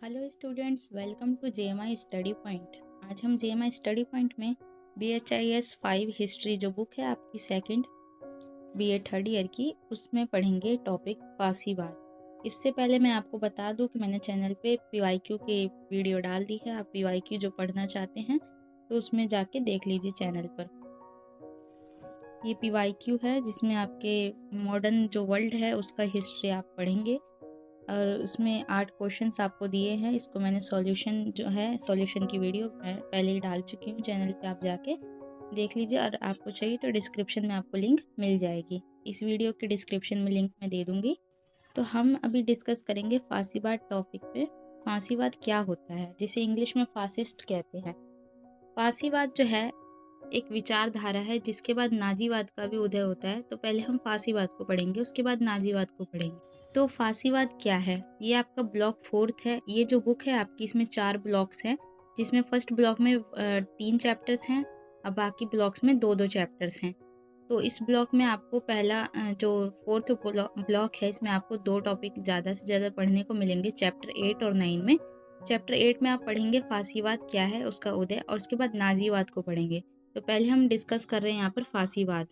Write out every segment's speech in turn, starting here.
Hello students, welcome to JMI study point. आज हम JMI study point में BHIS 5 history जो बुक है आपकी सेकंड BA थर्ड ईयर की, उसमें पढ़ेंगे टॉपिक फांसीवाद। इससे पहले मैं आपको बता दूं कि मैंने चैनल पे PYQ की वीडियो डाल दी है। आप PYQ जो पढ़ना चाहते हैं तो उसमें जाके देख लीजिए चैनल पर। ये PYQ है जिसमें आपके मॉडर्न जो वर्ल्ड है उसका हिस्ट्री आप पढ़ेंगे और उसमें 8 क्वेश्चंस आपको दिए हैं। इसको मैंने सॉल्यूशन जो है सॉल्यूशन की वीडियो मैं पहले ही डाल चुकी हूँ चैनल पे, आप जाके देख लीजिए। और आपको चाहिए तो डिस्क्रिप्शन में आपको लिंक मिल जाएगी। इस वीडियो के डिस्क्रिप्शन में लिंक मैं दे दूँगी। तो हम अभी डिस्कस करेंगे फांसीवाद टॉपिक पे। फांसीवाद क्या होता है, जिसे इंग्लिश में फासिस्ट कहते हैं। फांसीवाद जो है एक विचारधारा है जिसके बाद नाजीवाद का भी उदय होता है। तो पहले हम फांसीवाद को पढ़ेंगे, उसके बाद नाजीवाद को पढ़ेंगे। तो फांसीवाद क्या है, ये आपका ब्लॉक 4 है। ये जो बुक है आपकी, इसमें 4 ब्लॉक्स हैं, जिसमें फर्स्ट ब्लॉक में 3 चैप्टर्स हैं और बाकी ब्लॉक्स में 2-2 चैप्टर्स हैं। तो इस ब्लॉक में आपको पहला जो 4th ब्लॉक है, इसमें आपको 2 टॉपिक ज़्यादा से ज़्यादा पढ़ने को मिलेंगे, चैप्टर 8 और 9 में। चैप्टर 8 में आप पढ़ेंगे फांसीवाद क्या है, उसका उदय, और उसके बाद नाजीवाद को पढ़ेंगे। तो पहले हम डिस्कस कर रहे हैं यहाँ पर फांसीवाद।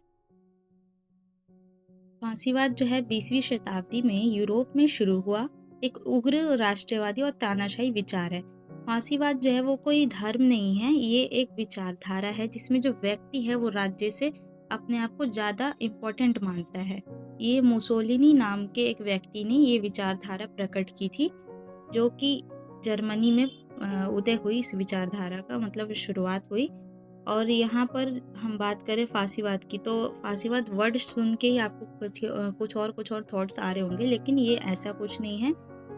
फांसीवाद जो है 20वीं शताब्दी में यूरोप में शुरू हुआ एक उग्र राष्ट्रवादी और तानाशाही विचार है। फांसीवाद जो है वो कोई धर्म नहीं है, ये एक विचारधारा है जिसमें जो व्यक्ति है वो राज्य से अपने आप को ज़्यादा इम्पोर्टेंट मानता है। ये मुसोलिनी नाम के एक व्यक्ति ने ये विचारधारा प्रकट की थी, जो कि जर्मनी में उदय हुई। इस विचारधारा का मतलब शुरुआत हुई। और यहाँ पर हम बात करें फांसीवाद की, तो फांसीवाद वर्ड सुन के ही आपको कुछ और थॉट्स आ रहे होंगे, लेकिन ये ऐसा कुछ नहीं है।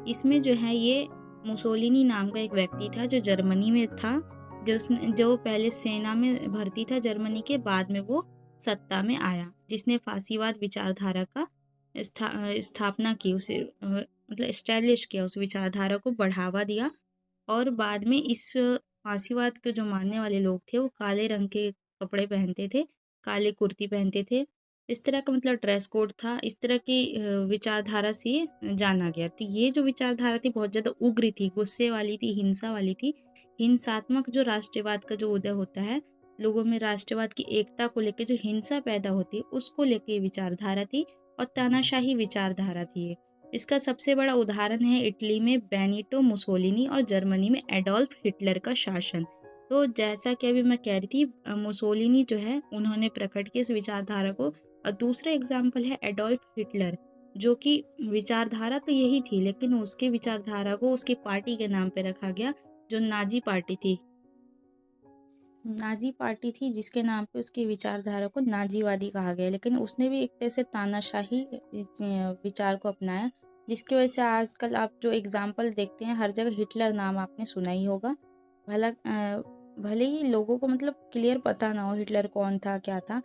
इसमें जो है ये मुसोलिनी नाम का एक व्यक्ति था जो जर्मनी में था, जो पहले सेना में भर्ती था जर्मनी के, बाद में वो सत्ता में आया, जिसने फांसीवाद विचारधारा का स्थापना की, उसे मतलब एस्टैब्लिश किया, उस विचारधारा को बढ़ावा दिया। और बाद में इस फांसीवाद के जो मानने वाले लोग थे वो काले रंग के कपड़े पहनते थे, काले कुर्ती पहनते थे। इस तरह का मतलब ड्रेस कोड था। इस तरह की विचारधारा से जाना गया। तो ये जो विचारधारा थी बहुत ज़्यादा उग्र थी, गुस्से वाली थी, हिंसा वाली थी। हिंसात्मक जो राष्ट्रवाद का जो उदय होता है, लोगों में राष्ट्रवाद की एकता को लेकर जो हिंसा पैदा होती है, उसको लेकर ये विचारधारा थी और तानाशाही विचारधारा थी ये। इसका सबसे बड़ा उदाहरण है इटली में बेनिटो मुसोलिनी और जर्मनी में एडोल्फ हिटलर का शासन। तो जैसा कि अभी मैं कह रही थी, मुसोलिनी जो है उन्होंने प्रकट किया इस विचारधारा को, और दूसरा एग्जाम्पल है एडोल्फ हिटलर, जो कि विचारधारा तो यही थी लेकिन उसकी विचारधारा को उसकी पार्टी के नाम पे रखा गया, जो नाजी पार्टी थी। नाजी पार्टी थी जिसके नाम पे उसकी विचारधारा को नाजीवादी कहा गया, लेकिन उसने भी एक तरह से तानाशाही विचार को अपनाया, जिसकी वजह से आजकल आप जो एग्जाम्पल देखते हैं हर जगह हिटलर नाम आपने सुना ही होगा। भले ही लोगों को मतलब क्लियर पता ना हो हिटलर कौन था, क्या था,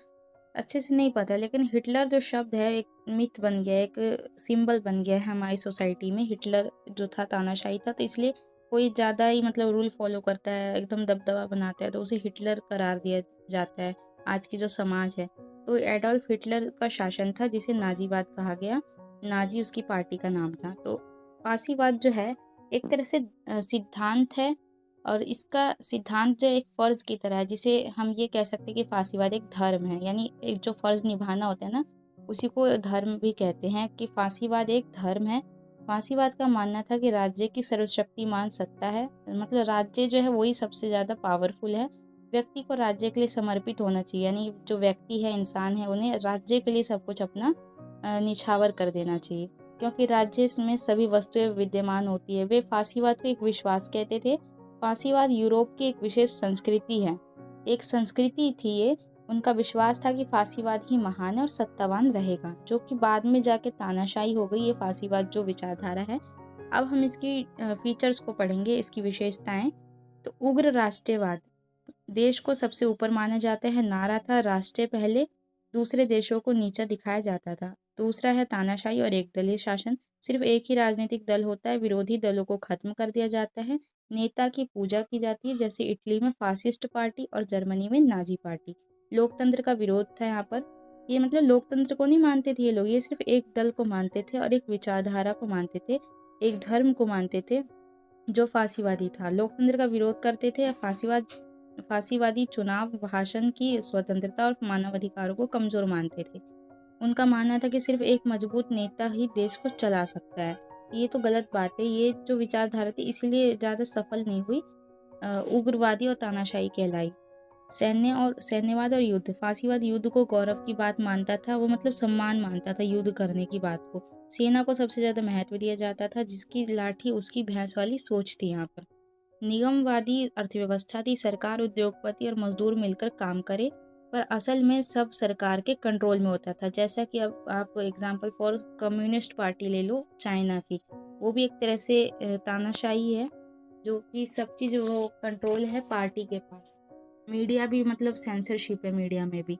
अच्छे से नहीं पता, लेकिन हिटलर जो शब्द है एक मिथ बन गया, एक सिंबल बन गया है हमारी सोसाइटी में। हिटलर जो था तानाशाही था, तो इसलिए कोई ज़्यादा ही मतलब रूल फॉलो करता है, एकदम दबदबा बनाता है, तो उसे हिटलर करार दिया जाता है आज की जो समाज है। तो एडोल्फ हिटलर का शासन था जिसे नाजीवाद कहा गया। नाजी उसकी पार्टी का नाम था। तो फांसीवाद जो है एक तरह से सिद्धांत है, और इसका सिद्धांत जो एक फ़र्ज़ की तरह है, जिसे हम ये कह सकते हैं कि फांसीवाद एक धर्म है, यानी एक जो फ़र्ज़ निभाना होता है ना, उसी को धर्म भी कहते हैं कि फांसीवाद एक धर्म है। फांसीवाद का मानना था कि राज्य की सर्वशक्तिमान सत्ता है, मतलब राज्य जो है वही सबसे ज़्यादा पावरफुल है। व्यक्ति को राज्य के लिए समर्पित होना चाहिए, यानी जो व्यक्ति है, इंसान है, उन्हें राज्य के लिए सब कुछ अपना निछावर कर देना चाहिए, क्योंकि राज्य में सभी वस्तुएं विद्यमान होती है। वे फांसीवाद को एक विश्वास कहते थे। फांसीवाद यूरोप की एक विशेष संस्कृति है, एक संस्कृति थी ये। उनका विश्वास था कि फांसीवाद ही महान है और सत्तावान रहेगा, जो कि बाद में जाके तानाशाही हो गई ये फांसीवाद जो विचारधारा है। अब हम इसकी फीचर्स को पढ़ेंगे, इसकी विशेषताएं। तो उग्र राष्ट्रवाद, देश को सबसे ऊपर माना जाता है, नारा था राष्ट्र पहले, दूसरे देशों को नीचा दिखाया जाता था। दूसरा है तानाशाही और एक दलीय शासन, सिर्फ एक ही राजनीतिक दल होता है, विरोधी दलों को खत्म कर दिया जाता है, नेता की पूजा की जाती है, जैसे इटली में फासिस्ट पार्टी और जर्मनी में नाजी पार्टी। लोकतंत्र का विरोध था यहाँ पर। ये मतलब लोकतंत्र को नहीं मानते थे ये लोग, ये सिर्फ एक दल को मानते थे और एक विचारधारा को मानते थे, एक धर्म को मानते थे। जो फांसीवादी था, लोकतंत्र का विरोध करते थे या फांसीवादी चुनाव भाषण की स्वतंत्रता और मानवाधिकारों को कमजोर मानते थे। उनका मानना था कि सिर्फ एक मजबूत नेता ही देश को चला सकता है। ये तो गलत बात है। ये जो विचारधारा थी इसीलिए ज़्यादा सफल नहीं हुई, उग्रवादी और तानाशाही कहलाई। सैन्यवाद और युद्ध। फांसीवाद युद्ध को गौरव की बात मानता था, वो मतलब सम्मान मानता था युद्ध करने की बात को। सेना को सबसे ज्यादा महत्व दिया जाता था, जिसकी लाठी उसकी भैंस वाली सोच थी यहाँ पर। निगमवादी अर्थव्यवस्था थी, सरकार, उद्योगपति और मजदूर मिलकर काम करे, पर असल में सब सरकार के कंट्रोल में होता था। जैसा कि अब आप एग्जाम्पल फॉर कम्युनिस्ट पार्टी ले लो चाइना की, वो भी एक तरह से तानाशाही है, जो कि सब चीज़ वो कंट्रोल है पार्टी के पास। मीडिया भी मतलब सेंसरशिप है मीडिया में भी।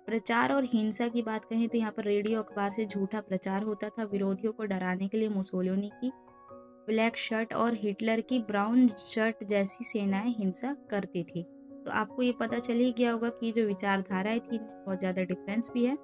प्रचार और हिंसा की बात कहें तो यहाँ पर रेडियो अखबार से झूठा प्रचार होता था। विरोधियों को डराने के लिए मुसोलिनी की ब्लैक शर्ट और हिटलर की ब्राउन शर्ट जैसी सेनाएं हिंसा करती थी। तो आपको ये पता चल ही गया होगा कि जो विचारधाराएं थी बहुत ज़्यादा डिफरेंस भी है।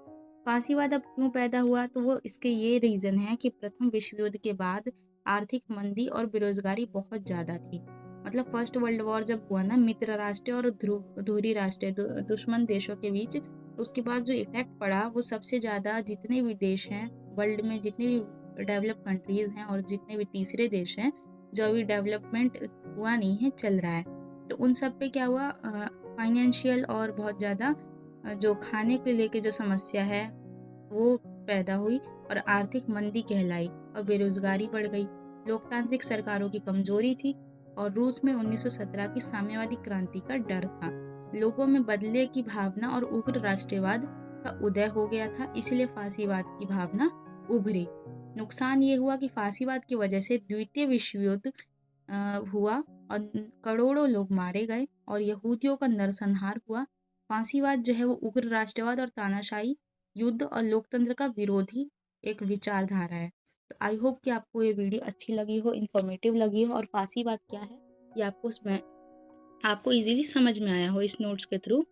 फांसीवाद अब क्यों पैदा हुआ, तो वो इसके ये रीज़न है कि प्रथम विश्व युद्ध के बाद आर्थिक मंदी और बेरोजगारी बहुत ज़्यादा थी। मतलब फर्स्ट वर्ल्ड वॉर जब हुआ ना, मित्र राष्ट्र और ध्रुवी राष्ट्र दुश्मन देशों के बीच, तो उसके बाद जो इफेक्ट पड़ा वो सबसे ज़्यादा जितने भी देश हैं वर्ल्ड में, जितने भी डेवलप कंट्रीज हैं और जितने भी तीसरे देश हैं जो अभी डेवलपमेंट हुआ नहीं है, चल रहा है, तो उन सब पे क्या हुआ, फाइनेंशियल और बहुत ज़्यादा जो खाने को लेके जो समस्या है वो पैदा हुई और आर्थिक मंदी कहलाई और बेरोजगारी बढ़ गई। लोकतांत्रिक सरकारों की कमजोरी थी और रूस में 1917 की साम्यवादी क्रांति का डर था। लोगों में बदले की भावना और उग्र राष्ट्रवाद का उदय हो गया था, इसलिए फांसीवाद की भावना उभरी। नुकसान ये हुआ कि फांसीवाद की वजह से द्वितीय विश्व युद्ध हुआ और करोड़ों लोग मारे गए और यहूदियों का नरसंहार हुआ। फांसीवाद जो है वो उग्र राष्ट्रवाद और तानाशाही, युद्ध और लोकतंत्र का विरोधी एक विचारधारा है। तो आई होप कि आपको ये वीडियो अच्छी लगी हो, इन्फॉर्मेटिव लगी हो और फांसीवाद क्या है ये आपको इजीली समझ में आया हो इस नोट्स के थ्रू।